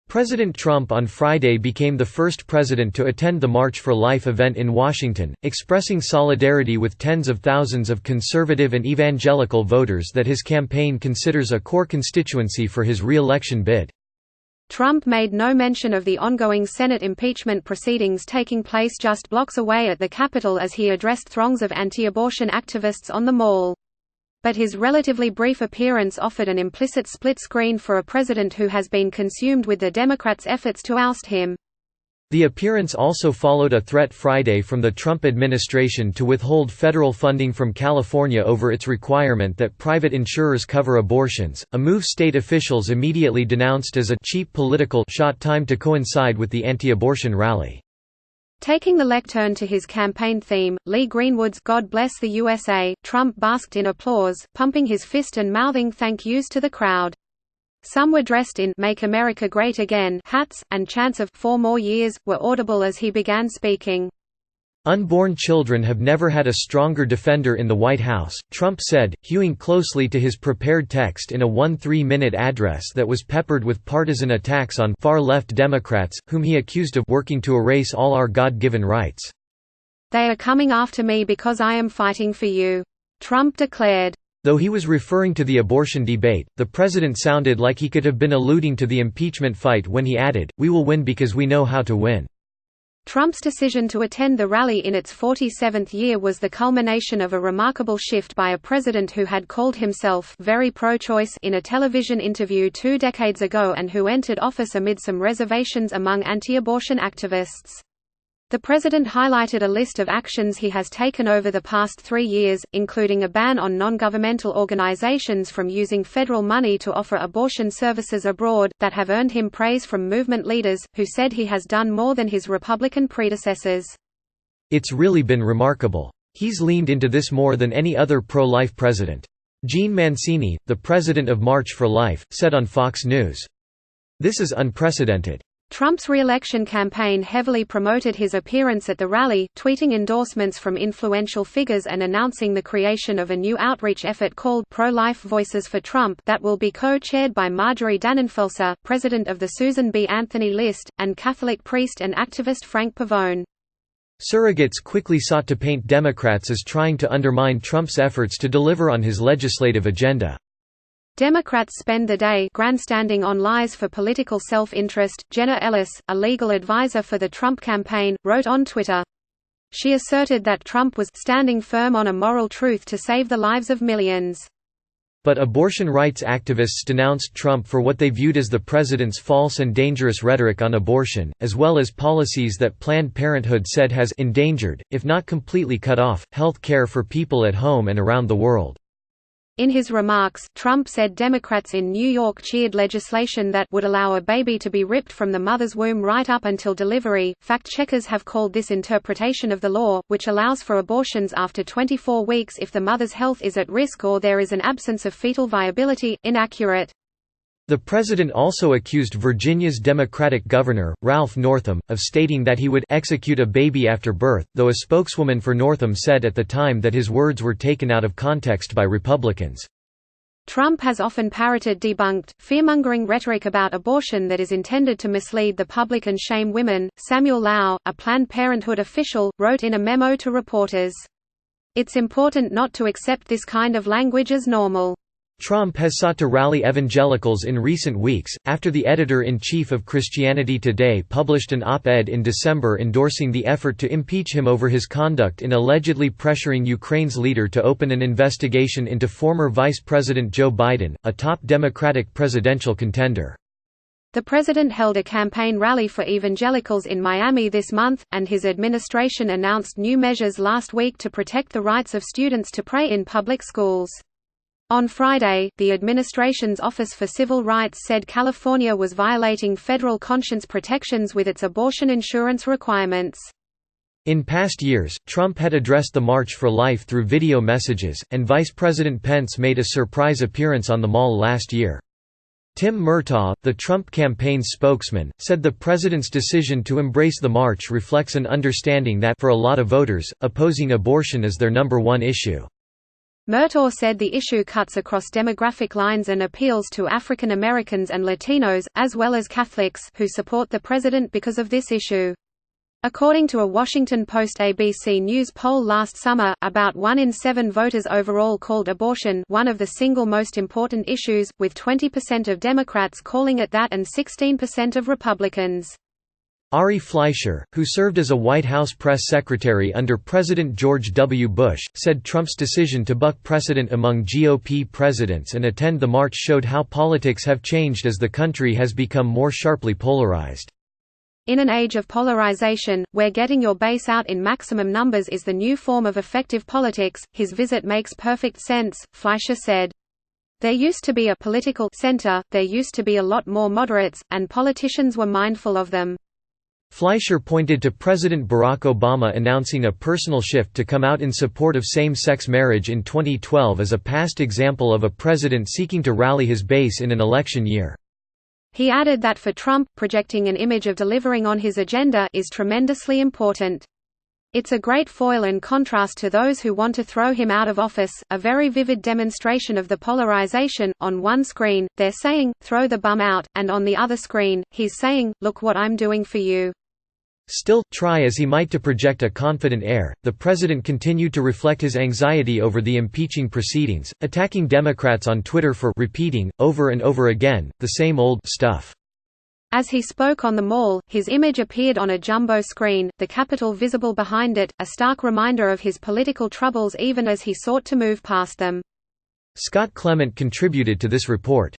President Trump on Friday became the first president to attend the March for Life event in Washington, expressing solidarity with tens of thousands of conservative and evangelical voters that his campaign considers a core constituency for his re-election bid. Trump made no mention of the ongoing Senate impeachment proceedings taking place just blocks away at the Capitol as he addressed throngs of anti-abortion activists on the Mall. But his relatively brief appearance offered an implicit split screen for a president who has been consumed with the Democrats' efforts to oust him. The appearance also followed a threat Friday from the Trump administration to withhold federal funding from California over its requirement that private insurers cover abortions, a move state officials immediately denounced as a cheap political shot timed to coincide with the anti-abortion rally. Taking the lectern to his campaign theme, Lee Greenwood's "God Bless the USA," Trump basked in applause, pumping his fist and mouthing thank yous to the crowd. Some were dressed in "Make America Great Again" hats, and chants of "4 more years" were audible as he began speaking. Unborn children have never had a stronger defender in the White House, Trump said, hewing closely to his prepared text in a 13-minute address that was peppered with partisan attacks on far-left Democrats, whom he accused of working to erase all our God-given rights. "They are coming after me because I am fighting for you," Trump declared. Though he was referring to the abortion debate, the president sounded like he could have been alluding to the impeachment fight when he added, "We will win because we know how to win." Trump's decision to attend the rally in its 47th year was the culmination of a remarkable shift by a president who had called himself very pro-choice in a television interview 2 decades ago and who entered office amid some reservations among anti-abortion activists. The president highlighted a list of actions he has taken over the past 3 years, including a ban on non-governmental organizations from using federal money to offer abortion services abroad, that have earned him praise from movement leaders, who said he has done more than his Republican predecessors. "It's really been remarkable. He's leaned into this more than any other pro-life president," Gene Mancini, the president of March for Life, said on Fox News. "This is unprecedented." Trump's re-election campaign heavily promoted his appearance at the rally, tweeting endorsements from influential figures and announcing the creation of a new outreach effort called Pro-Life Voices for Trump that will be co-chaired by Marjorie Dannenfelser, president of the Susan B. Anthony List, and Catholic priest and activist Frank Pavone. Surrogates quickly sought to paint Democrats as trying to undermine Trump's efforts to deliver on his legislative agenda. Democrats spend the day grandstanding on lies for political self-interest. Jenna Ellis, a legal advisor for the Trump campaign, wrote on Twitter. She asserted that Trump was standing firm on a moral truth to save the lives of millions. But abortion rights activists denounced Trump for what they viewed as the president's false and dangerous rhetoric on abortion, as well as policies that Planned Parenthood said has endangered, if not completely cut off, health care for people at home and around the world. In his remarks, Trump said Democrats in New York cheered legislation that would allow a baby to be ripped from the mother's womb right up until delivery. Fact-checkers have called this interpretation of the law, which allows for abortions after 24 weeks if the mother's health is at risk or there is an absence of fetal viability, inaccurate. The president also accused Virginia's Democratic governor, Ralph Northam, of stating that he would execute a baby after birth, though a spokeswoman for Northam said at the time that his words were taken out of context by Republicans. Trump has often parroted debunked, fearmongering rhetoric about abortion that is intended to mislead the public and shame women. Samuel Lau, a Planned Parenthood official, wrote in a memo to reporters, "It's important not to accept this kind of language as normal." Trump has sought to rally evangelicals in recent weeks, after the editor-in-chief of Christianity Today published an op-ed in December endorsing the effort to impeach him over his conduct in allegedly pressuring Ukraine's leader to open an investigation into former Vice President Joe Biden, a top Democratic presidential contender. The president held a campaign rally for evangelicals in Miami this month, and his administration announced new measures last week to protect the rights of students to pray in public schools. On Friday, the administration's Office for Civil Rights said California was violating federal conscience protections with its abortion insurance requirements. In past years, Trump had addressed the March for Life through video messages, and Vice President Pence made a surprise appearance on the Mall last year. Tim Murtaugh, the Trump campaign's spokesman, said the president's decision to embrace the march reflects an understanding that, for a lot of voters, opposing abortion is their number one issue. Murtaugh said the issue cuts across demographic lines and appeals to African Americans and Latinos, as well as Catholics, who support the president because of this issue. According to a Washington Post-ABC News poll last summer, about 1 in 7 voters overall called abortion one of the single most important issues, with 20% of Democrats calling it that and 16% of Republicans. Ari Fleischer, who served as a White House press secretary under President George W. Bush, said Trump's decision to buck precedent among GOP presidents and attend the march showed how politics have changed as the country has become more sharply polarized. In an age of polarization, where getting your base out in maximum numbers is the new form of effective politics, his visit makes perfect sense, Fleischer said. There used to be a political center, there used to be a lot more moderates, and politicians were mindful of them. Fleischer pointed to President Barack Obama announcing a personal shift to come out in support of same-sex marriage in 2012 as a past example of a president seeking to rally his base in an election year. He added that for Trump, projecting an image of delivering on his agenda is tremendously important. It's a great foil and contrast to those who want to throw him out of office, a very vivid demonstration of the polarization. On one screen, they're saying, "Throw the bum out," and on the other screen, he's saying, "Look what I'm doing for you." Still, try as he might to project a confident air, the president continued to reflect his anxiety over the impeaching proceedings, attacking Democrats on Twitter for repeating, over and over again, the same old stuff. As he spoke on the Mall, his image appeared on a jumbo screen, the Capitol visible behind it, a stark reminder of his political troubles even as he sought to move past them. Scott Clement contributed to this report.